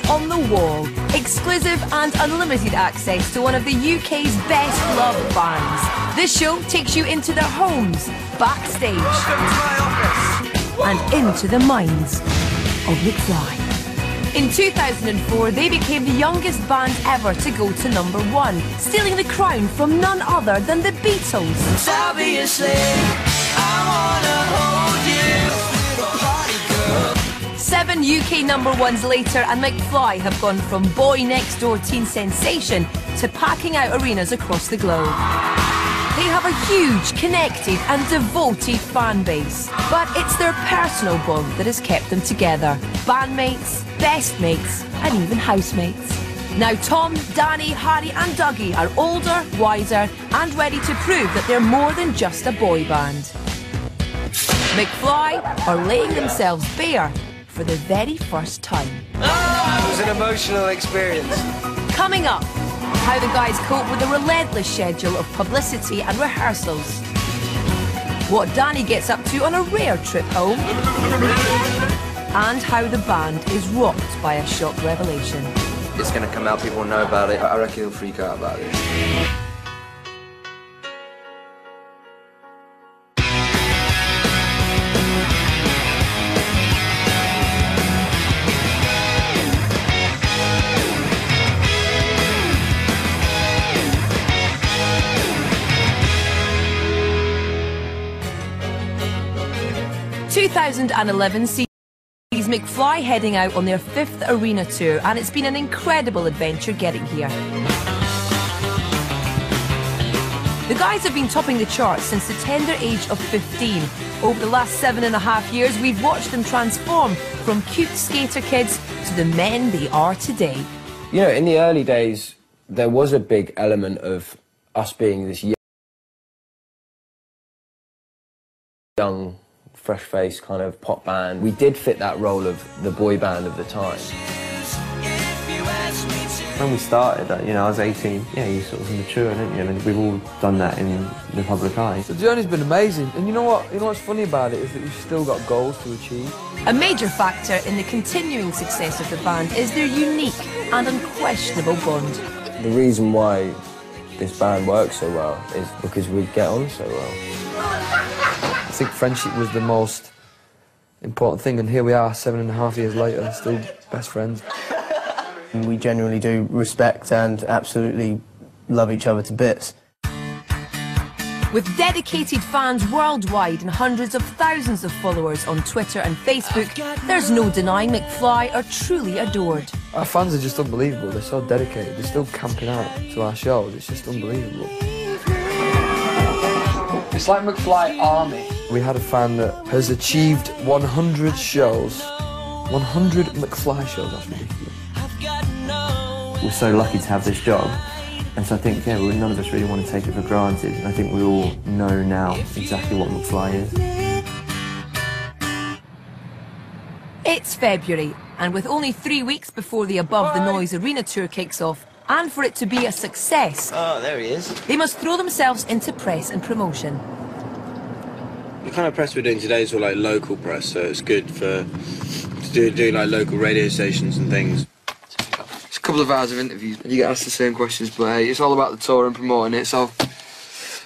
on the wall. Exclusive and unlimited access to one of the UK's best loved bands. This show takes you into their homes, backstage, and into the minds of McFly. In 2004, they became the youngest band ever to go to #1, stealing the crown from none other than the Beatles. Obviously, I wanna hold you. 7 UK #1s later, and McFly have gone from boy next door teen sensation to packing out arenas across the globe. They have a huge, connected and devoted fan base, but it's their personal bond that has kept them together. Bandmates, best mates, and even housemates. Now Tom, Danny, Harry and Dougie are older, wiser and ready to prove that they're more than just a boy band. McFly are laying themselves bare for the very first time. It was an emotional experience. Coming up, how the guys cope with a relentless schedule of publicity and rehearsals. What Danny gets up to on a rare trip home. And how the band is rocked by a shock revelation. It's going to come out, people will know about it. I reckon he'll freak out about it. 2011 sees McFly heading out on their 5th arena tour, and it's been an incredible adventure getting here. The guys have been topping the charts since the tender age of 15. Over the last 7.5 years, we've watched them transform from cute skater kids to the men they are today. You know, in the early days, there was a big element of us being this young, fresh-faced kind of pop band. We did fit that role of the boy band of the time. When we started, you know, I was 18. Yeah, you sort of mature, don't you? And we've all done that in the public eye. The journey's been amazing, and you know what? You know what's funny about it is that we've still got goals to achieve. A major factor in the continuing success of the band is their unique and unquestionable bond. The reason why this band works so well is because we get on so well. I think friendship was the most important thing, and here we are 7.5 years later, still best friends. We genuinely do respect and absolutely love each other to bits. With dedicated fans worldwide and hundreds of thousands of followers on Twitter and Facebook, there's no denying McFly are truly adored. Our fans are just unbelievable. They're so dedicated. They're still camping out to our shows. It's just unbelievable. It's like McFly Army. We had a fan that has achieved 100 shows. 100 McFly shows, that's ridiculous. We're so lucky to have this job, and so I think, yeah, none of us really want to take it for granted. And I think we all know now exactly what McFly is. It's February, and with only 3 weeks before the Above the Noise Arena tour kicks off, and for it to be a success, Oh, there he is. they must throw themselves into press and promotion. The kind of press we're doing today is all like local press, so it's good for do like local radio stations and things. It's a couple of hours of interviews. You get asked the same questions, but hey, it's all about the tour and promoting it, so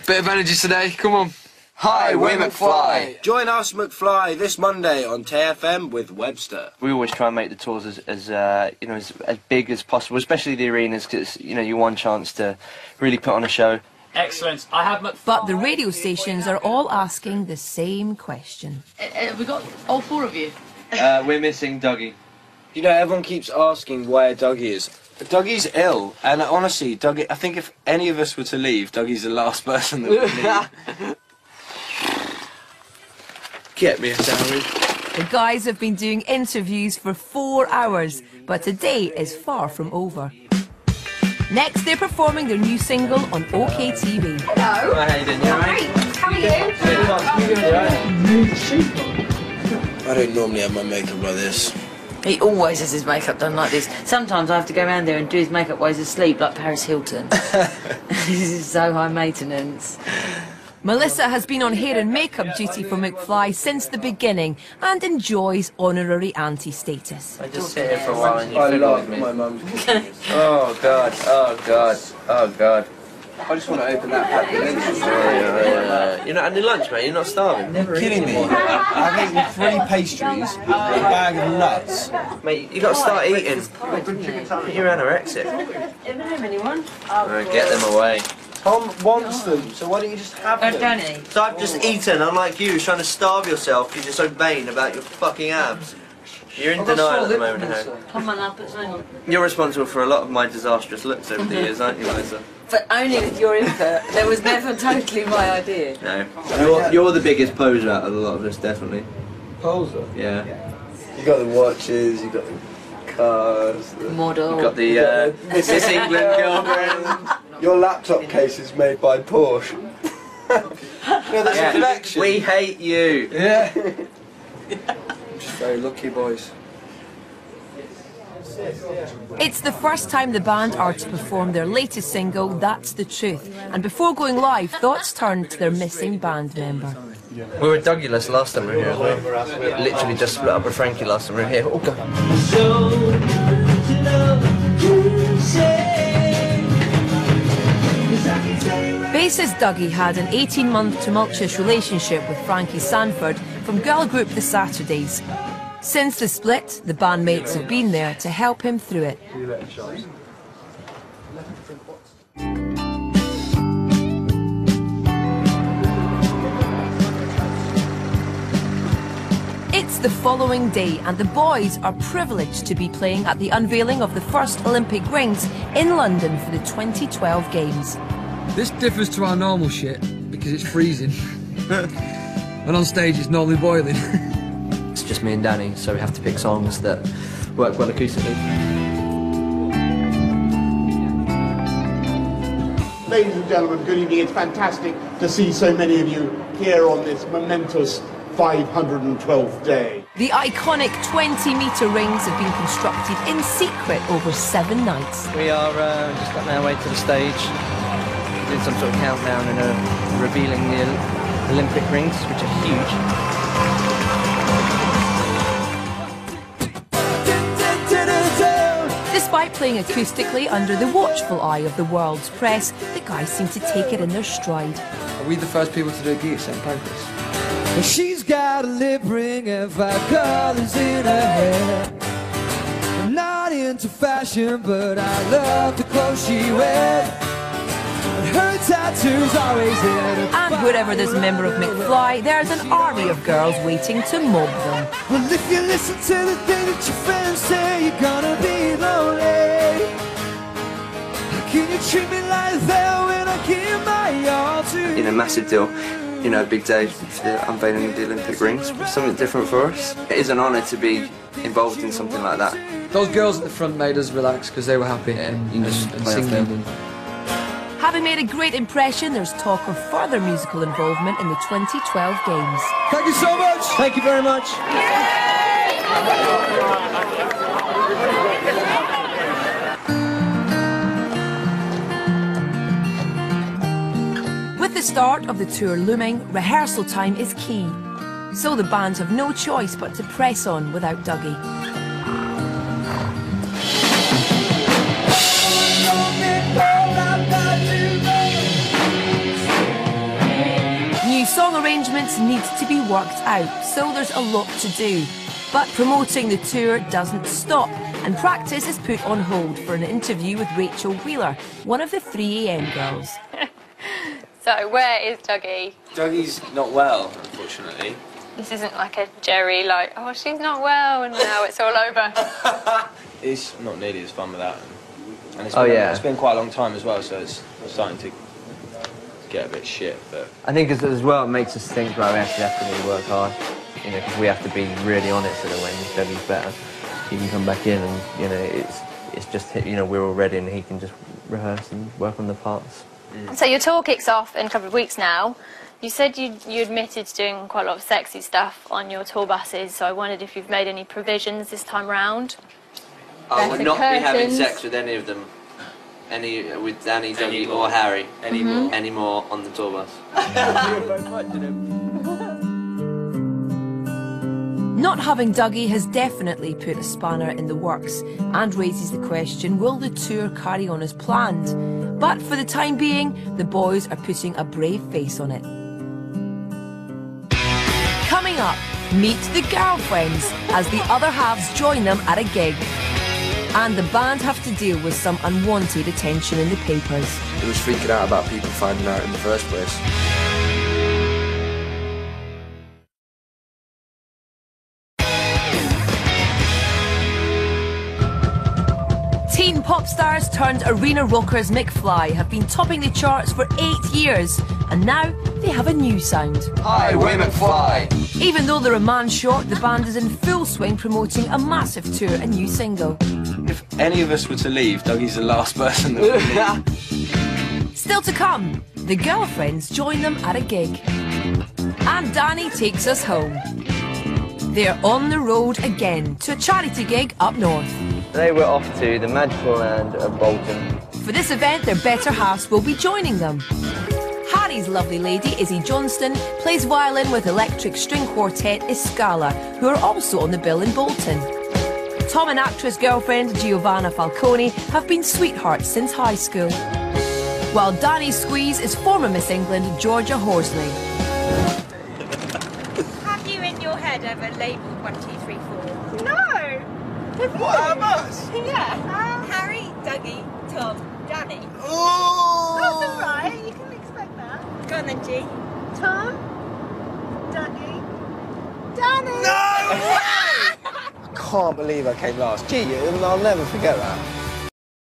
bit of energy today, come on. Hi, we're McFly. Join us, McFly, this Monday on TFM with Webster. We always try and make the tours as you know, as big as possible, especially the arenas, because you know, you want chance to really put on a show. Excellent. I have McFly. But the radio stations are all asking the same question. Have we got all 4 of you? We're missing Dougie. You know, everyone keeps asking where Dougie is. Dougie's ill, and honestly, Dougie, I think if any of us were to leave, Dougie's the last person that would leave. Get me a sandwich. The guys have been doing interviews for 4 hours, but today is far from over. Next, they're performing their new single on OK TV. Hello. How you doing? You alright? How are you? I don't normally have my makeup like this. He always has his makeup done like this. Sometimes I have to go around there and do his makeup while he's asleep, like Paris Hilton. This is so high maintenance. Melissa has been on hair and makeup duty for McFly since the beginning and enjoys honorary auntie status. I just sit here for a while and you fiddle with me. My mum's oh God, oh God, oh God. I just want to open that pack of lunch. You're not having lunch, mate? You're not starving? You're kidding me. I've eaten 3 pastries, a bag of nuts. Mate, you got to start eating. You're anorexic. Get them away. Tom wants them, so why don't you just have them? Danny. So I've just eaten, unlike you, trying to starve yourself because you're so vain about your fucking abs. You're in denial at the moment, Harry. Come on up, it's only. You're responsible for a lot of my disastrous looks over the years, aren't you, Melissa? But only with your input. There was never totally my idea. No. You're the biggest poser out of a lot of us, definitely. Poser? Yeah. You got the watches, you got the cars. Model. You got the Miss England girlfriend. Your laptop case is made by Porsche. No, there's a collection. We hate you. Yeah. Just very lucky, boys. It's the first time the band are to perform their latest single, That's the Truth. And before going live, thoughts turned to their missing band member. We were Douglas last time we were here as well. We literally just split up with Frankie last time we were here. Oh, God. Bassist Dougie had an 18-month tumultuous relationship with Frankie Sanford from girl group The Saturdays. Since the split, the bandmates have been there to help him through it. It's the following day and the boys are privileged to be playing at the unveiling of the first Olympic rings in London for the 2012 Games. This differs to our normal shit because it's freezing. And on stage it's normally boiling. It's just me and Danny, so we have to pick songs that work well acoustically. Ladies and gentlemen, good evening. It's fantastic to see so many of you here on this momentous 512th day. The iconic 20-metre rings have been constructed in secret over 7 nights. We are just on our way to the stage. We did some sort of countdown and revealing the Olympic rings, which are huge. Despite playing acoustically under the watchful eye of the world's press, the guys seem to take it in their stride. Are we the first people to do a gig at St Pancras? Well, she's got a lip ring and 5 colours in her hair. I'm not into fashion, but I love the clothes she wears. And her tattoos always in her. And wherever there's a member of McFly, there's an army of girls waiting to mob them. Well, if you listen to the thing that your friends say, you're gonna be lonely. How can you treat me like that when I give my all to you? You know, massive deal. You know, a big day for the unveiling of the Olympic rings. Something different for us. It is an honour to be involved in something like that. Those girls at the front made us relax because they were happy and singing. Having made a great impression, there's talk of further musical involvement in the 2012 Games. Thank you so much. Thank you very much. With the start of the tour looming, rehearsal time is key. So the band have no choice but to press on without Dougie. New song arrangements need to be worked out, so there's a lot to do. But promoting the tour doesn't stop, and practice is put on hold for an interview with Rachel Wheeler, one of the 3am girls. So, where is Dougie? Dougie's not well, unfortunately. This isn't like a Jerry, like, oh, she's not well, and now it's all over. It's not nearly as fun without him. And it's been quite a long time as well, so it's starting to get a bit shit, but... I think as well it makes us think, right, we actually have to really work hard, you know, because we have to be really on it so that when Dougie's better, he can come back in and, you know, it's just, you know, we're all ready and he can just rehearse and work on the parts. So your tour kicks off in a couple of weeks now. You said you admitted to doing quite a lot of sexy stuff on your tour buses, so I wondered if you've made any provisions this time round. I would not be having sex with any of them with Danny, Dougie, or Harry anymore on the tour bus. Not having Dougie has definitely put a spanner in the works and raises the question, will the tour carry on as planned? But for the time being, the boys are putting a brave face on it. Coming up, meet the girlfriends as the other halves join them at a gig. And the band have to deal with some unwanted attention in the papers. It was freaking out about people finding out in the first place. Teen pop stars turned arena rockers McFly have been topping the charts for 8 years, and now they have a new sound. Hi, we're McFly. Even though they're a man short, the band is in full swing promoting a massive tour and new single. If any of us were to leave, Dougie's the last person that would leave. Still to come, the girlfriends join them at a gig. And Danny takes us home. They're on the road again to a charity gig up north. Today we're off to the magical land of Bolton. For this event, their better halves will be joining them. Harry's lovely lady, Izzy Johnston, plays violin with electric string quartet Escala, who are also on the bill in Bolton. Tom and actress girlfriend Giovanna Falcone have been sweethearts since high school. While Danny's squeeze is former Miss England Georgia Horsley. Have you in your head ever labelled 1, 2, 3, 4? No! Have you? What, us? Yeah. Harry, Dougie, Tom, Danny. Oh! That's alright, you can expect that. Go on then, G. Tom, Dougie, Danny! No! I can't believe I came last. Gee, I'll never forget that.